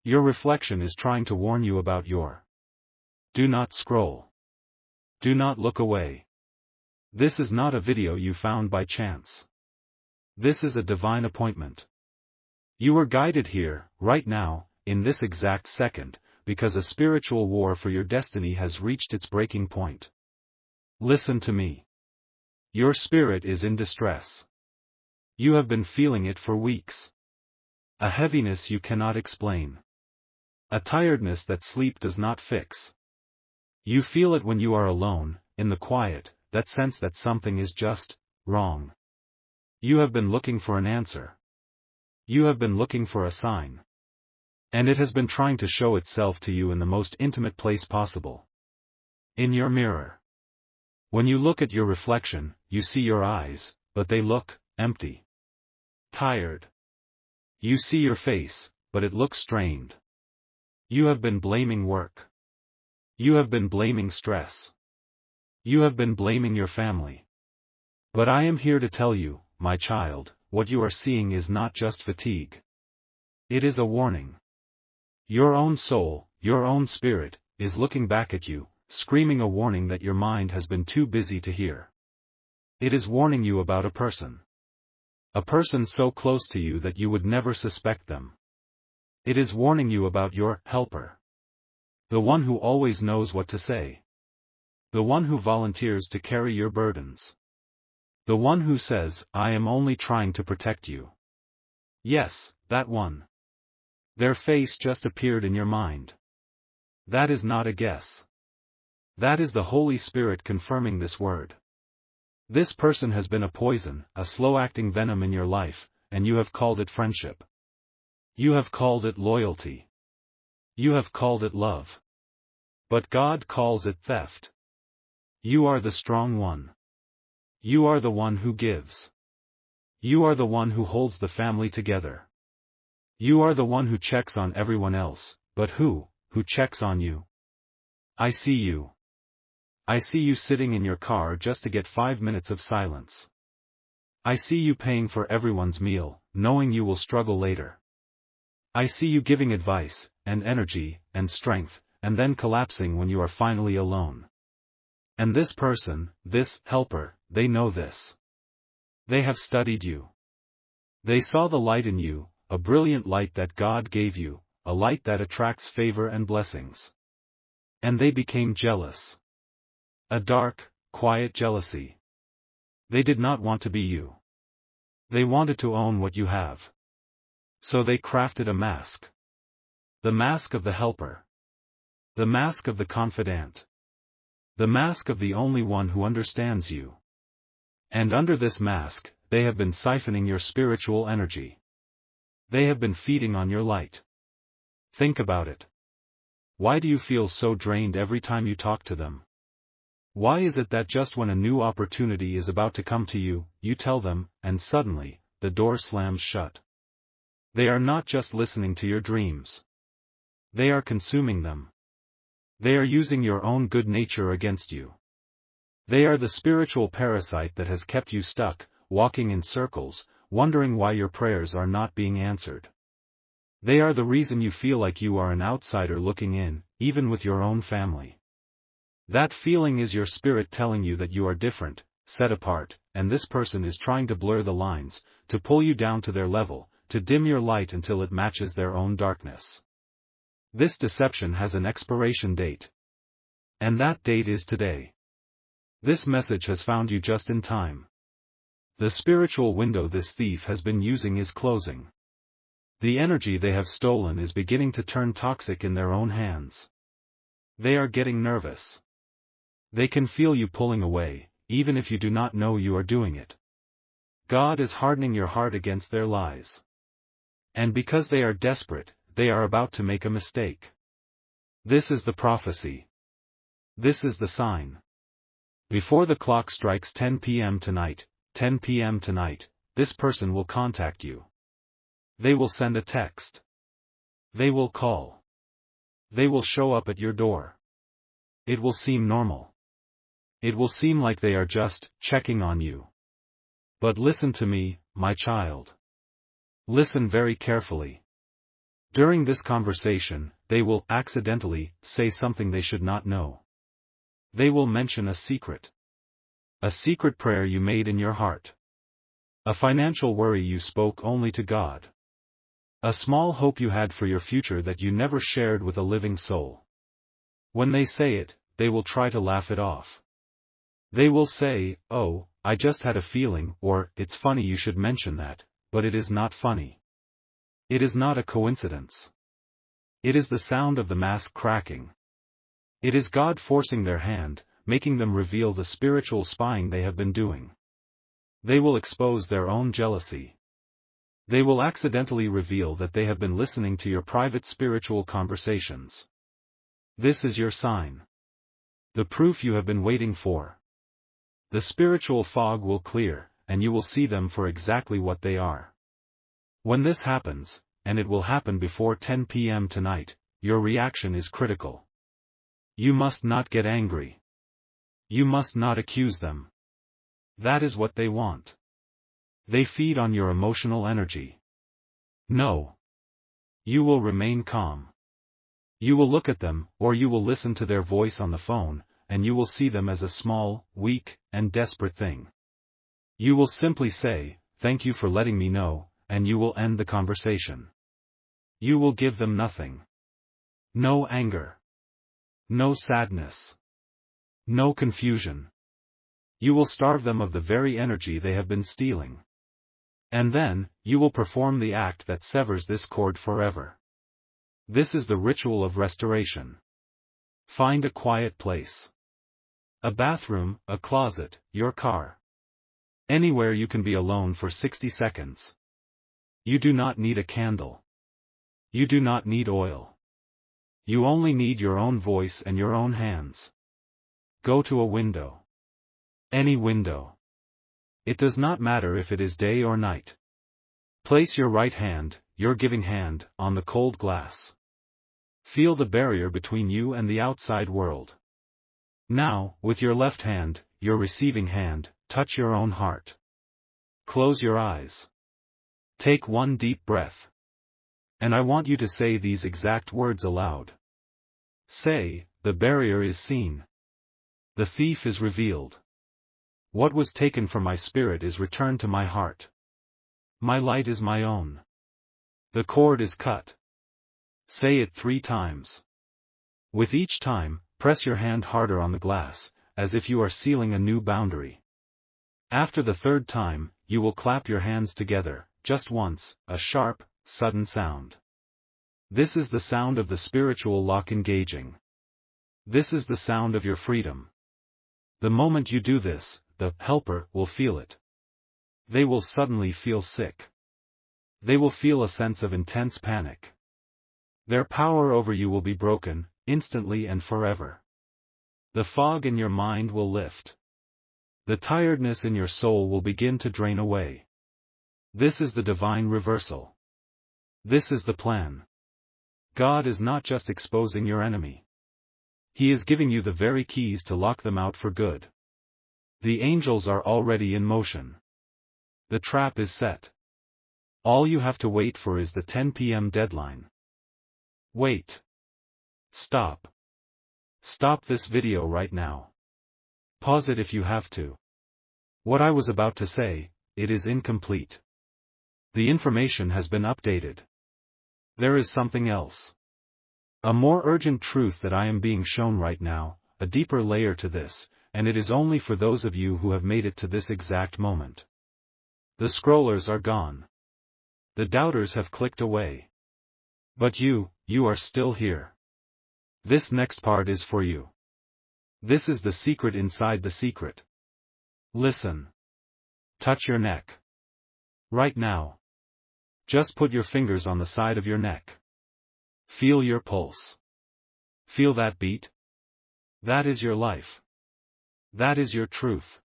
Your reflection is trying to warn you about your. Do not scroll. Do not look away. This is not a video you found by chance. This is a divine appointment. You were guided here, right now, in this exact second, because a spiritual war for your destiny has reached its breaking point. Listen to me. Your spirit is in distress. You have been feeling it for weeks. A heaviness you cannot explain. A tiredness that sleep does not fix. You feel it when you are alone, in the quiet, that sense that something is just wrong. You have been looking for an answer. You have been looking for a sign. And it has been trying to show itself to you in the most intimate place possible. In your mirror. When you look at your reflection, you see your eyes, but they look empty. Tired. You see your face, but it looks strained. You have been blaming work. You have been blaming stress. You have been blaming your family. But I am here to tell you, my child, what you are seeing is not just fatigue. It is a warning. Your own soul, your own spirit, is looking back at you, screaming a warning that your mind has been too busy to hear. It is warning you about a person. A person so close to you that you would never suspect them. It is warning you about your helper. The one who always knows what to say. The one who volunteers to carry your burdens. The one who says, I am only trying to protect you. Yes, that one. Their face just appeared in your mind. That is not a guess. That is the Holy Spirit confirming this word. This person has been a poison, a slow-acting venom in your life, and you have called it friendship. You have called it loyalty. You have called it love. But God calls it theft. You are the strong one. You are the one who gives. You are the one who holds the family together. You are the one who checks on everyone else, but who checks on you? I see you. I see you sitting in your car just to get 5 minutes of silence. I see you paying for everyone's meal, knowing you will struggle later. I see you giving advice, and energy, and strength, and then collapsing when you are finally alone. And this person, this helper, they know this. They have studied you. They saw the light in you, a brilliant light that God gave you, a light that attracts favor and blessings. And they became jealous. A dark, quiet jealousy. They did not want to be you. They wanted to own what you have. So they crafted a mask. The mask of the helper. The mask of the confidant. The mask of the only one who understands you. And under this mask, they have been siphoning your spiritual energy. They have been feeding on your light. Think about it. Why do you feel so drained every time you talk to them? Why is it that just when a new opportunity is about to come to you, you tell them, and suddenly, the door slams shut? They are not just listening to your dreams. They are consuming them. They are using your own good nature against you. They are the spiritual parasite that has kept you stuck, walking in circles, wondering why your prayers are not being answered. They are the reason you feel like you are an outsider looking in, even with your own family. That feeling is your spirit telling you that you are different, set apart, and this person is trying to blur the lines, to pull you down to their level, to dim your light until it matches their own darkness. This deception has an expiration date. And that date is today. This message has found you just in time. The spiritual window this thief has been using is closing. The energy they have stolen is beginning to turn toxic in their own hands. They are getting nervous. They can feel you pulling away, even if you do not know you are doing it. God is hardening your heart against their lies. And because they are desperate, they are about to make a mistake. This is the prophecy. This is the sign. Before the clock strikes 10 p.m. tonight, 10 p.m. tonight, this person will contact you. They will send a text. They will call. They will show up at your door. It will seem normal. It will seem like they are just checking on you. But listen to me, my child. Listen very carefully. During this conversation, they will accidentally say something they should not know. They will mention a secret prayer you made in your heart, a financial worry you spoke only to God, a small hope you had for your future that you never shared with a living soul. When they say it, they will try to laugh it off. They will say, "Oh, I just had a feeling," or "It's funny you should mention that," but it is not funny. It is not a coincidence. It is the sound of the mask cracking. It is God forcing their hand, making them reveal the spiritual spying they have been doing. They will expose their own jealousy. They will accidentally reveal that they have been listening to your private spiritual conversations. This is your sign. The proof you have been waiting for. The spiritual fog will clear, and you will see them for exactly what they are. When this happens, and it will happen before 10 p.m. tonight, your reaction is critical. You must not get angry. You must not accuse them. That is what they want. They feed on your emotional energy. No. You will remain calm. You will look at them, or you will listen to their voice on the phone, and you will see them as a small, weak, and desperate thing. You will simply say, "Thank you for letting me know," and you will end the conversation. You will give them nothing. No anger. No sadness. No confusion. You will starve them of the very energy they have been stealing. And then, you will perform the act that severs this cord forever. This is the ritual of restoration. Find a quiet place. A bathroom, a closet, your car. Anywhere you can be alone for 60 seconds. You do not need a candle. You do not need oil. You only need your own voice and your own hands. Go to a window. Any window. It does not matter if it is day or night. Place your right hand, your giving hand, on the cold glass. Feel the barrier between you and the outside world. Now, with your left hand, your receiving hand, touch your own heart. Close your eyes. Take one deep breath. And I want you to say these exact words aloud. Say, "The barrier is seen. The thief is revealed. What was taken from my spirit is returned to my heart. My light is my own. The cord is cut." Say it 3 times. With each time, press your hand harder on the glass, as if you are sealing a new boundary. After the 3rd time, you will clap your hands together, just once, a sharp, sudden sound. This is the sound of the spiritual lock engaging. This is the sound of your freedom. The moment you do this, the helper will feel it. They will suddenly feel sick. They will feel a sense of intense panic. Their power over you will be broken, instantly and forever. The fog in your mind will lift. The tiredness in your soul will begin to drain away. This is the divine reversal. This is the plan. God is not just exposing your enemy. He is giving you the very keys to lock them out for good. The angels are already in motion. The trap is set. All you have to wait for is the 10 p.m. deadline. Wait. Stop. Stop this video right now. Pause it if you have to. What I was about to say, it is incomplete. The information has been updated. There is something else. A more urgent truth that I am being shown right now, a deeper layer to this, and it is only for those of you who have made it to this exact moment. The scrollers are gone. The doubters have clicked away. But you are still here. This next part is for you. This is the secret inside the secret. Listen. Touch your neck. Right now. Just put your fingers on the side of your neck. Feel your pulse. Feel that beat? That is your life. That is your truth.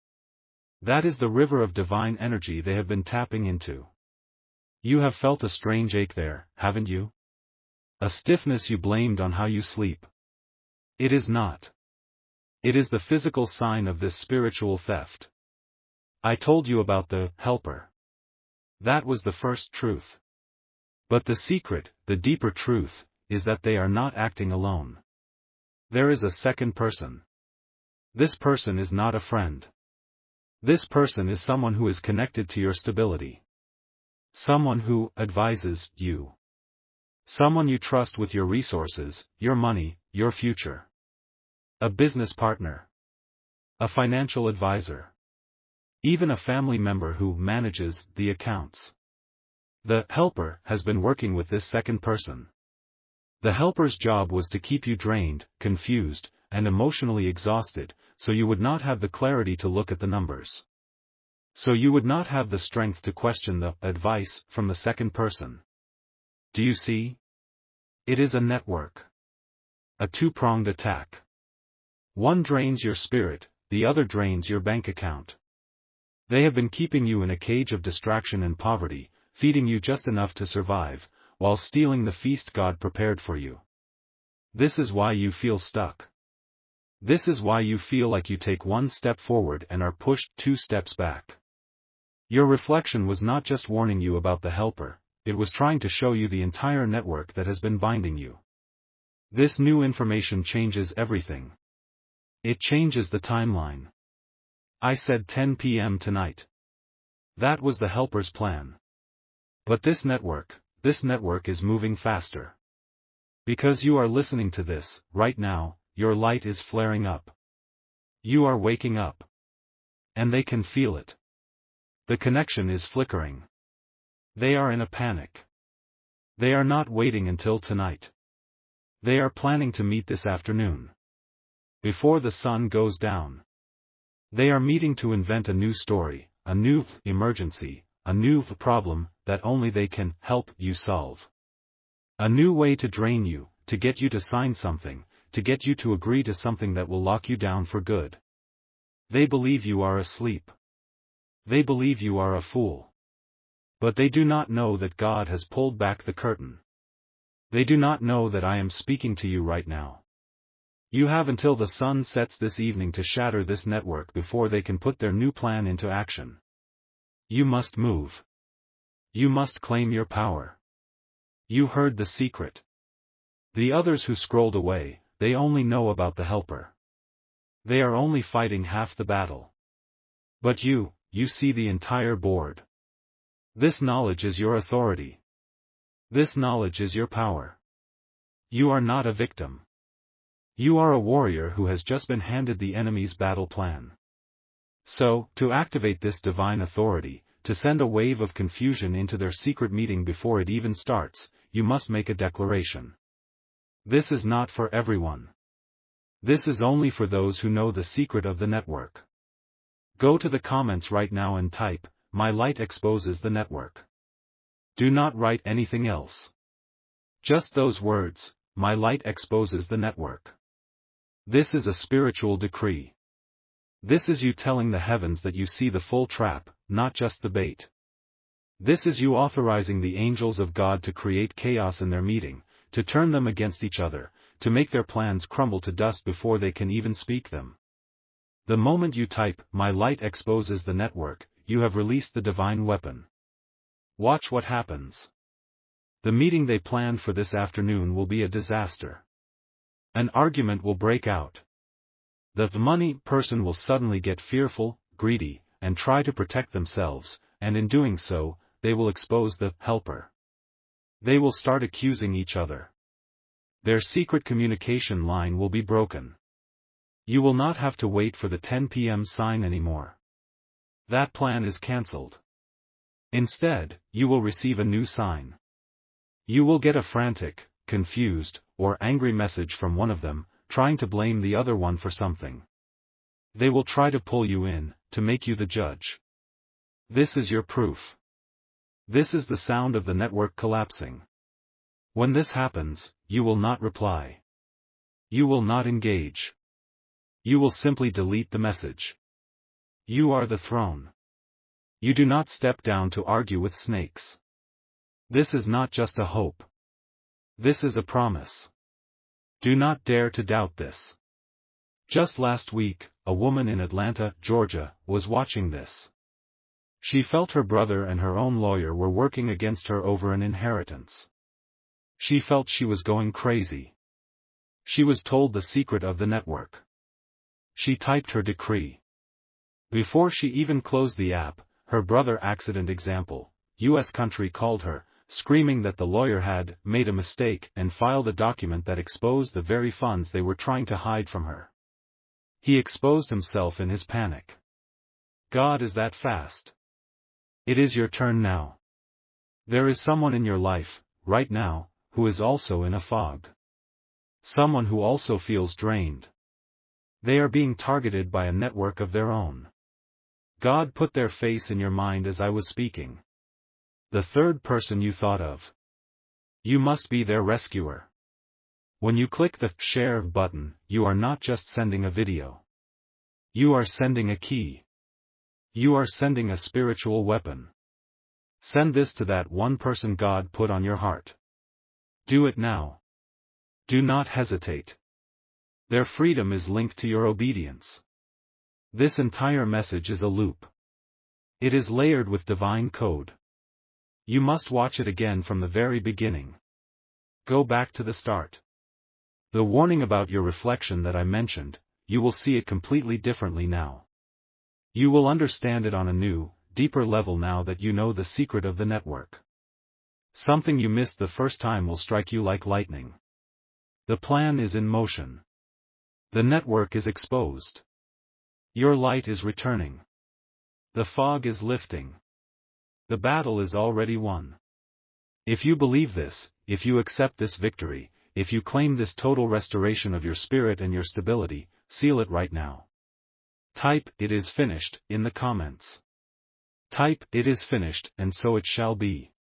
That is the river of divine energy they have been tapping into. You have felt a strange ache there, haven't you? A stiffness you blamed on how you sleep. It is not. It is the physical sign of this spiritual theft. I told you about the helper. That was the first truth. But the secret, the deeper truth, is that they are not acting alone. There is a second person. This person is not a friend. This person is someone who is connected to your stability. Someone who advises you. Someone you trust with your resources, your money, your future. A business partner. A financial advisor. Even a family member who manages the accounts. The helper has been working with this second person. The helper's job was to keep you drained, confused, and emotionally exhausted, so you would not have the clarity to look at the numbers. So you would not have the strength to question the advice from the second person. Do you see? It is a network. A two-pronged attack. One drains your spirit, the other drains your bank account. They have been keeping you in a cage of distraction and poverty, feeding you just enough to survive, while stealing the feast God prepared for you. This is why you feel stuck. This is why you feel like you take one step forward and are pushed 2 steps back. Your reflection was not just warning you about the helper, it was trying to show you the entire network that has been binding you. This new information changes everything. It changes the timeline. I said 10 p.m. tonight. That was the helper's plan. But this network is moving faster. Because you are listening to this, right now, your light is flaring up. You are waking up. And they can feel it. The connection is flickering. They are in a panic. They are not waiting until tonight. They are planning to meet this afternoon. Before the sun goes down. They are meeting to invent a new story, a new emergency, a new problem that only they can help you solve. A new way to drain you, to get you to sign something, to get you to agree to something that will lock you down for good. They believe you are asleep. They believe you are a fool. But they do not know that God has pulled back the curtain. They do not know that I am speaking to you right now. You have until the sun sets this evening to shatter this network before they can put their new plan into action. You must move. You must claim your power. You heard the secret. The others who scrolled away, they only know about the helper. They are only fighting half the battle. But you see the entire board. This knowledge is your authority. This knowledge is your power. You are not a victim. You are a warrior who has just been handed the enemy's battle plan. So, to activate this divine authority, to send a wave of confusion into their secret meeting before it even starts, you must make a declaration. This is not for everyone. This is only for those who know the secret of the network. Go to the comments right now and type, "My light exposes the network." Do not write anything else. Just those words, "My light exposes the network." This is a spiritual decree. This is you telling the heavens that you see the full trap, not just the bait. This is you authorizing the angels of God to create chaos in their meeting, to turn them against each other, to make their plans crumble to dust before they can even speak them. The moment you type, "My light exposes the network," you have released the divine weapon. Watch what happens. The meeting they planned for this afternoon will be a disaster. An argument will break out. The money person will suddenly get fearful, greedy, and try to protect themselves, and in doing so, they will expose the helper. They will start accusing each other. Their secret communication line will be broken. You will not have to wait for the 10 p.m. sign anymore. That plan is cancelled. Instead, you will receive a new sign. You will get a frantic, confused, or angry message from one of them, trying to blame the other one for something. They will try to pull you in, to make you the judge. This is your proof. This is the sound of the network collapsing. When this happens, you will not reply. You will not engage. You will simply delete the message. You are the throne. You do not step down to argue with snakes. This is not just a hope. This is a promise. Do not dare to doubt this. Just last week, a woman in Atlanta, Georgia, was watching this. She felt her brother and her own lawyer were working against her over an inheritance. She felt she was going crazy. She was told the secret of the network. She typed her decree. Before she even closed the app, her brother accident example, US country called her, screaming that the lawyer had made a mistake and filed a document that exposed the very funds they were trying to hide from her. He exposed himself in his panic. God is that fast. It is your turn now. There is someone in your life, right now, who is also in a fog. Someone who also feels drained. They are being targeted by a network of their own. God put their face in your mind as I was speaking. The third person you thought of. You must be their rescuer. When you click the share button, you are not just sending a video. You are sending a key. You are sending a spiritual weapon. Send this to that one person God put on your heart. Do it now. Do not hesitate. Their freedom is linked to your obedience. This entire message is a loop. It is layered with divine code. You must watch it again from the very beginning. Go back to the start. The warning about your reflection that I mentioned, you will see it completely differently now. You will understand it on a new, deeper level now that you know the secret of the network. Something you missed the first time will strike you like lightning. The plan is in motion. The network is exposed. Your light is returning. The fog is lifting. The battle is already won. If you believe this, if you accept this victory, if you claim this total restoration of your spirit and your stability, seal it right now. Type, "It is finished," in the comments. Type, "It is finished, and so it shall be."